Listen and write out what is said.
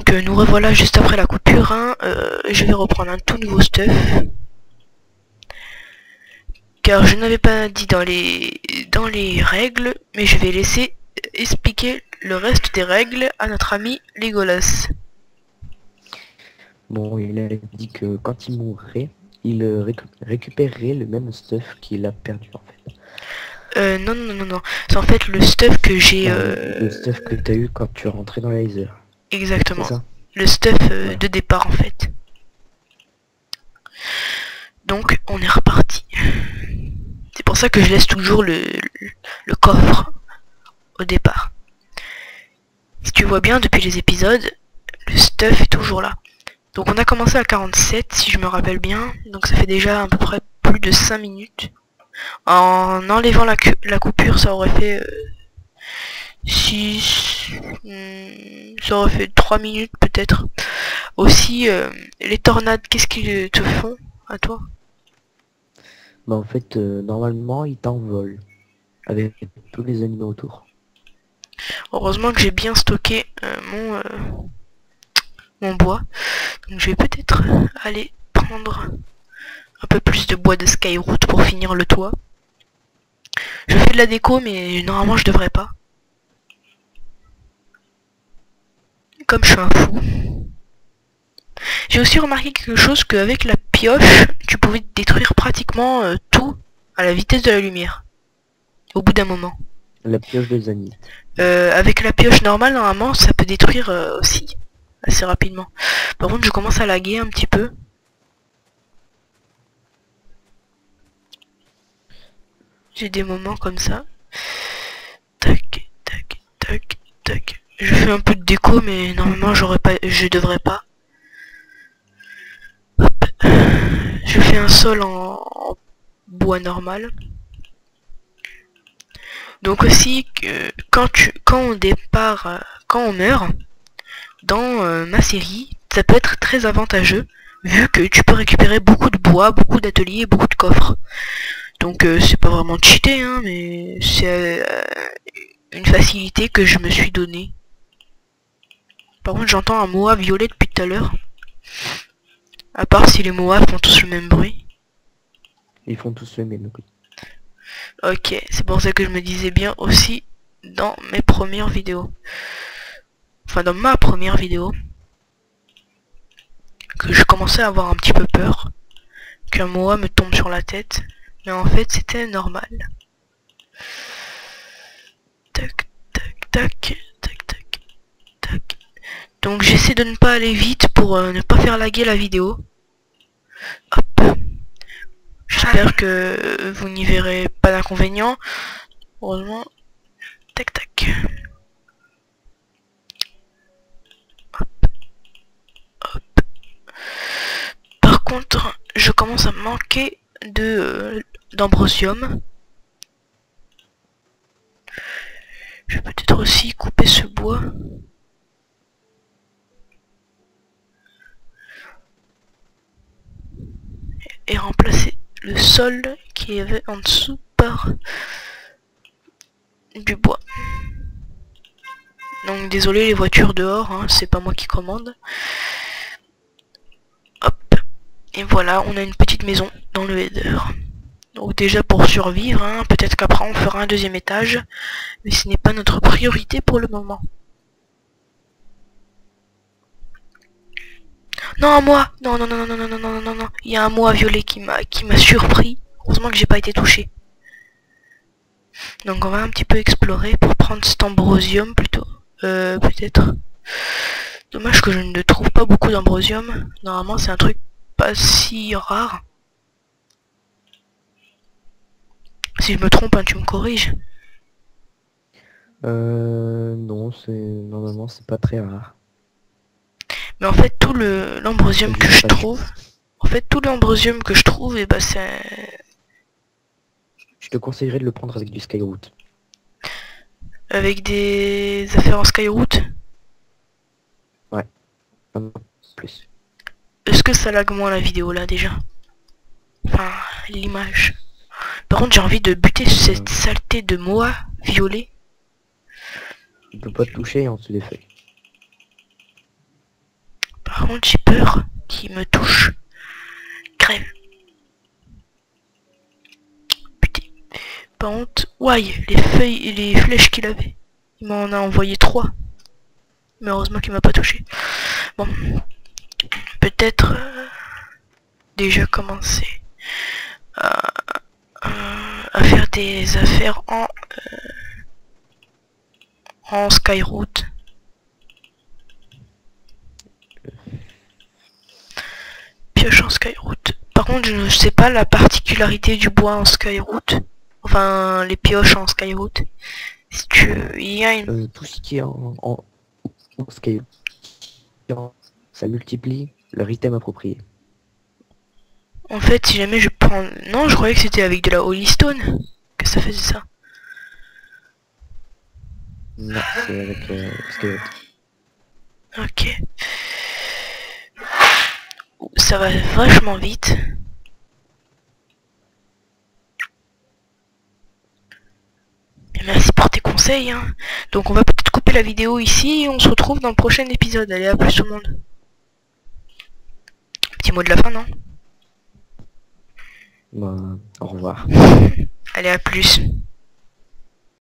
Donc nous revoilà juste après la coupure, hein. Je vais reprendre un tout nouveau stuff. Car je n'avais pas dit dans les règles, mais je vais laisser expliquer le reste des règles à notre ami Legolas. Bon, il a dit que quand il mourrait, il récupérerait le même stuff qu'il a perdu en fait. Non. C'est en fait le stuff que j'ai... Le stuff que t'as eu quand tu es rentré dans la laser. Exactement. C'est ça. Le stuff Ouais. de départ en fait. Donc on est reparti. C'est pour ça que je laisse toujours le coffre au départ. Si tu vois bien depuis les épisodes, le stuff est toujours là. Donc on a commencé à 47 si je me rappelle bien. Donc ça fait déjà à peu près plus de 5 minutes. En enlevant la coupure ça aurait fait 6... ça aurait fait 3 minutes peut-être. Aussi les tornades, qu'est-ce qu'ils te font à toi? Bah en fait, normalement, il t'envole avec tous les animaux autour. Heureusement que j'ai bien stocké mon bois. Donc je vais peut-être aller prendre un peu plus de bois de Skyroot pour finir le toit. Je fais de la déco mais normalement je devrais pas. Comme je suis un fou. J'ai aussi remarqué quelque chose qu'avec la pioche, tu pouvais détruire pratiquement tout à la vitesse de la lumière. Au bout d'un moment. La pioche de Zanith. Avec la pioche normale, normalement, ça peut détruire aussi assez rapidement. Par contre, je commence à laguer un petit peu. J'ai des moments comme ça. Tac, tac, tac, tac. Je fais un peu de déco, mais normalement, je devrais pas. Hop. Je fais un sol en bois normal. Donc aussi, quand on meurt, dans ma série, ça peut être très avantageux, vu que tu peux récupérer beaucoup de bois, beaucoup d'ateliers et beaucoup de coffres. Donc c'est pas vraiment cheaté, hein, mais c'est une facilité que je me suis donnée. Par contre, j'entends un Moa violet depuis tout à l'heure. À part si les Moa font tous le même bruit. Ils font tous le même bruit. Ok, c'est pour ça que je me disais bien aussi dans mes premières vidéos. Enfin, dans ma première vidéo. Que je commençais à avoir un petit peu peur. Qu'un Moa me tombe sur la tête. Mais en fait, c'était normal. Tac, tac, tac, tac, tac, tac. Donc j'essaie de ne pas aller vite pour ne pas faire laguer la vidéo. Hop. J'espère que vous n'y verrez pas d'inconvénient. Heureusement. Tac, tac. Hop. Hop. Par contre, je commence à manquer d'ambrosium. Je vais peut-être aussi couper ce bois. Et remplacer le sol qui avait en dessous par du bois. Donc désolé les voitures dehors, hein, c'est pas moi qui commande. Hop. Et voilà, on a une petite maison dans le header. Donc déjà pour survivre, hein, peut-être qu'après on fera un deuxième étage, mais ce n'est pas notre priorité pour le moment. Non, un Moa. Non, non. Il y a un Moa violet qui m'a surpris. Heureusement que j'ai pas été touché. Donc on va un petit peu explorer pour prendre cet ambrosium plutôt. Peut-être. Dommage que je ne trouve pas beaucoup d'ambrosium. Normalement c'est un truc pas si rare. Si je me trompe, hein, tu me corriges. Non, normalement c'est pas très rare. Mais en fait tout l'ambrosium que je trouve. En fait tout l'ambrosium que je trouve, et bah c'est. Je te conseillerais de le prendre avec du Skyroot. Avec des affaires en Skyroot. Ouais. Plus. Est-ce que ça lag moins la vidéo là déjà? Enfin, l'image. Par contre j'ai envie de buter cette saleté de Moa violet. Il peut pas te toucher en dessous des feuilles. Par contre, j'ai peur qu'il me touche. Crève. Putain. Par contre, ouais, les feuilles et les flèches qu'il avait. Il m'en a envoyé 3. Mais heureusement qu'il m'a pas touché. Bon. Peut-être déjà commencer à faire des affaires en Skyroot. Pioche en Skyroot. Par contre, je ne sais pas la particularité du bois en Skyroot. Enfin, les pioches en Skyroot. Si tu... Il y a une... tout ce qui est en Skyroot, ça multiplie leur item approprié. En fait, si jamais je prends... Non, je croyais que c'était avec de la Holy Stone que ça faisait ça. Non, c'est avec Skyroot. Ok. Ça va vachement vite. Et merci pour tes conseils. Hein. Donc on va peut-être couper la vidéo ici et on se retrouve dans le prochain épisode. Allez, à plus tout le monde. Petit mot de la fin, non? Bah, au revoir. Allez, à plus.